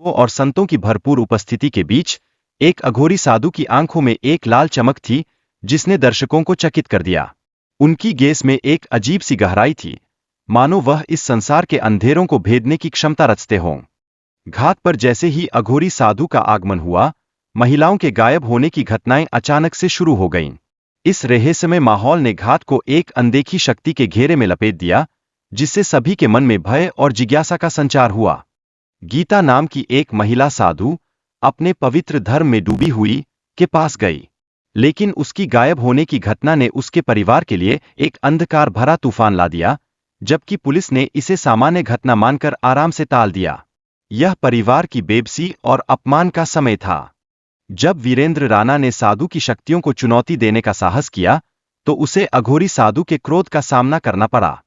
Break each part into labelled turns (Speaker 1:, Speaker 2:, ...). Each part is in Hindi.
Speaker 1: और संतों की भरपूर उपस्थिति के बीच एक अघोरी साधु की आंखों में एक लाल चमक थी जिसने दर्शकों को चकित कर दिया। उनकी गेस में एक अजीब सी गहराई थी, मानो वह इस संसार के अंधेरों को भेदने की क्षमता रचते हों। घाट पर जैसे ही अघोरी साधु का आगमन हुआ, महिलाओं के गायब होने की घटनाएं अचानक से शुरू हो गईं। इस रहस्यमय माहौल ने घाट को एक अनदेखी शक्ति के घेरे में लपेट दिया, जिससे सभी के मन में भय और जिज्ञासा का संचार हुआ। गीता नाम की एक महिला साधु अपने पवित्र धर्म में डूबी हुई के पास गई, लेकिन उसकी गायब होने की घटना ने उसके परिवार के लिए एक अंधकार भरा तूफान ला दिया, जबकि पुलिस ने इसे सामान्य घटना मानकर आराम से टाल दिया। यह परिवार की बेबसी और अपमान का समय था। जब वीरेंद्र राणा ने साधु की शक्तियों को चुनौती देने का साहस किया, तो उसे अघोरी साधु के क्रोध का सामना करना पड़ा।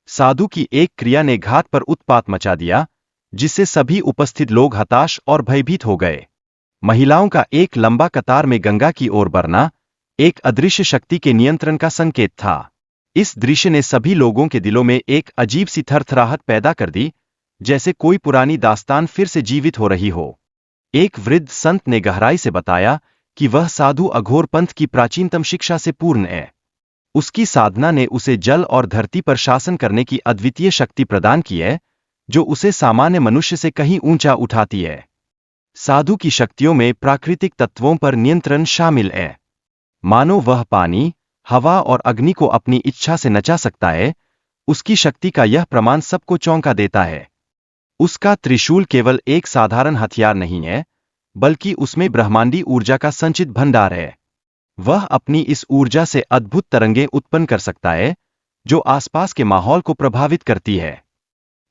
Speaker 1: साधु की एक क्रिया ने घाट पर उत्पात मचा दिया, जिससे सभी उपस्थित लोग हताश और भयभीत हो गए। महिलाओं का एक लंबा कतार में गंगा की ओर बढ़ना एक अदृश्य शक्ति के नियंत्रण का संकेत था। इस दृश्य ने सभी लोगों के दिलों में एक अजीब सी थरथराहट पैदा कर दी, जैसे कोई पुरानी दास्तान फिर से जीवित हो रही हो। एक वृद्ध संत ने गहराई से बताया कि वह साधु अघोर पंथ की प्राचीनतम शिक्षा से पूर्ण है। उसकी साधना ने उसे जल और धरती पर शासन करने की अद्वितीय शक्ति प्रदान की है, जो उसे सामान्य मनुष्य से कहीं ऊंचा उठाती है। साधु की शक्तियों में प्राकृतिक तत्वों पर नियंत्रण शामिल है। मानो वह पानी, हवा और अग्नि को अपनी इच्छा से नचा सकता है। उसकी शक्ति का यह प्रमाण सबको चौंका देता है। उसका त्रिशूल केवल एक साधारण हथियार नहीं है, बल्कि उसमें ब्रह्मांडी ऊर्जा का संचित भंडार है। वह अपनी इस ऊर्जा से अद्भुत तरंगें उत्पन्न कर सकता है, जो आसपास के माहौल को प्रभावित करती है।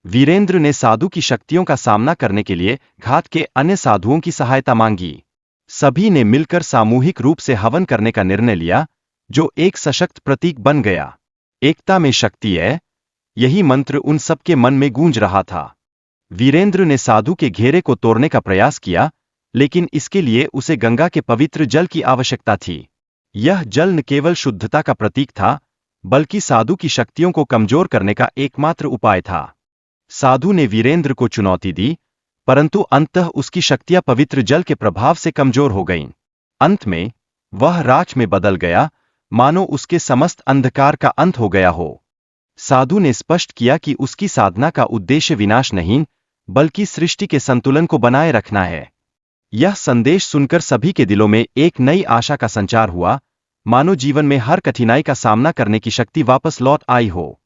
Speaker 1: वीरेंद्र ने साधु की शक्तियों का सामना करने के लिए घाट के अन्य साधुओं की सहायता मांगी। सभी ने मिलकर सामूहिक रूप से हवन करने का निर्णय लिया, जो एक सशक्त प्रतीक बन गया। एकता में शक्ति है, यही मंत्र उन सबके मन में गूंज रहा था। वीरेंद्र ने साधु के घेरे को तोड़ने का प्रयास किया, लेकिन इसके लिए उसे गंगा के पवित्र जल की आवश्यकता थी। यह जल न केवल शुद्धता का प्रतीक था, बल्कि साधु की शक्तियों को कमजोर करने का एकमात्र उपाय था। साधु ने वीरेंद्र को चुनौती दी, परंतु अंततः उसकी शक्तियां पवित्र जल के प्रभाव से कमजोर हो गईं। अंत में वह राख में बदल गया, मानो उसके समस्त अंधकार का अंत हो गया हो। साधु ने स्पष्ट किया कि उसकी साधना का उद्देश्य विनाश नहीं, बल्कि सृष्टि के संतुलन को बनाए रखना है। यह संदेश सुनकर सभी के दिलों में एक नई आशा का संचार हुआ, मानो जीवन में हर कठिनाई का सामना करने की शक्ति वापस लौट आई हो।